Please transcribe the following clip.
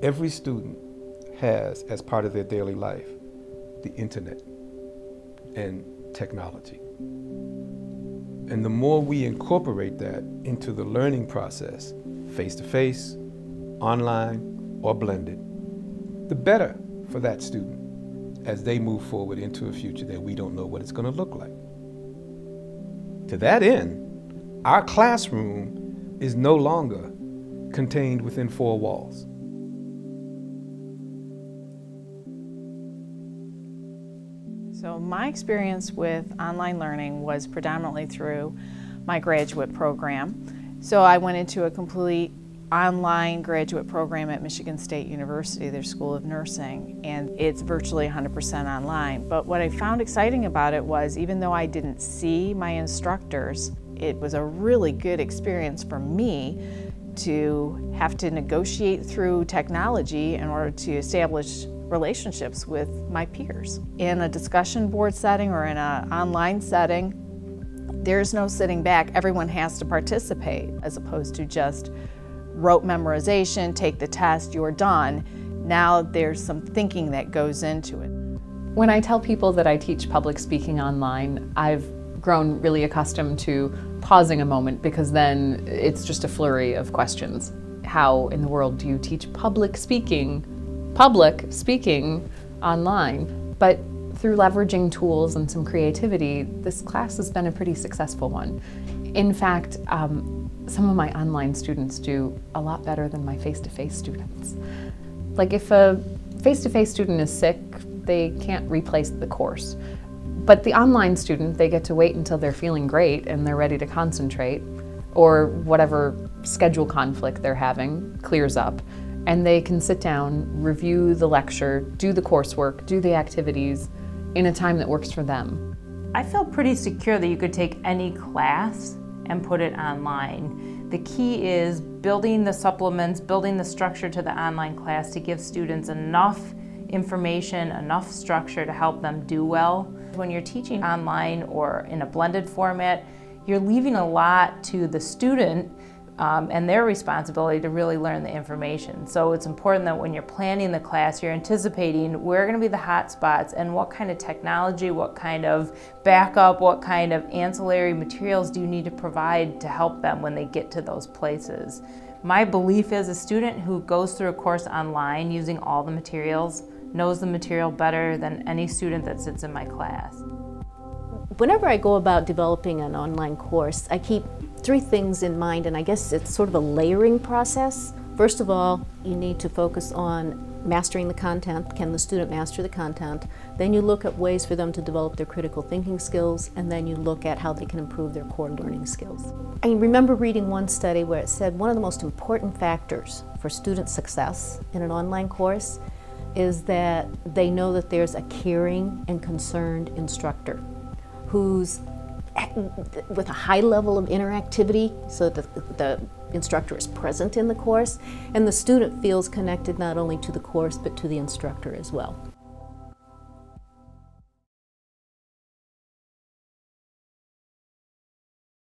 Every student has, as part of their daily life, the internet and technology. And the more we incorporate that into the learning process, face-to-face, online, or blended, the better for that student as they move forward into a future that we don't know what it's going to look like. To that end, our classroom is no longer contained within four walls. So my experience with online learning was predominantly through my graduate program. So I went into a complete online graduate program at Michigan State University, their School of Nursing, and it's virtually 100% online. But what I found exciting about it was, even though I didn't see my instructors, it was a really good experience for me to have to negotiate through technology in order to establish relationships with my peers. In a discussion board setting or in an online setting, there's no sitting back. Everyone has to participate, as opposed to just rote memorization, take the test, you're done. Now there's some thinking that goes into it. When I tell people that I teach public speaking online, I've grown really accustomed to pausing a moment, because then it's just a flurry of questions. How in the world do you teach public speaking online? But through leveraging tools and some creativity, this class has been a pretty successful one. In fact, some of my online students do a lot better than my face-to-face students. Like, if a face-to-face student is sick, they can't replace the course. But the online student, they get to wait until they're feeling great and they're ready to concentrate, or whatever schedule conflict they're having clears up, and they can sit down, review the lecture, do the coursework, do the activities in a time that works for them. I felt pretty secure that you could take any class and put it online. The key is building the supplements, building the structure to the online class to give students enough information, enough structure to help them do well. When you're teaching online or in a blended format, you're leaving a lot to the student and their responsibility to really learn the information. So it's important that when you're planning the class, you're anticipating where are going to be the hot spots and what kind of technology, what kind of backup, what kind of ancillary materials do you need to provide to help them when they get to those places. My belief is a student who goes through a course online using all the materials knows the material better than any student that sits in my class. Whenever I go about developing an online course, I keep three things in mind, and I guess it's sort of a layering process. First of all, you need to focus on mastering the content. Can the student master the content? Then you look at ways for them to develop their critical thinking skills, and then you look at how they can improve their core learning skills. I remember reading one study where it said one of the most important factors for student success in an online course is that they know that there's a caring and concerned instructor who's with a high level of interactivity, so that the instructor is present in the course, and the student feels connected not only to the course but to the instructor as well.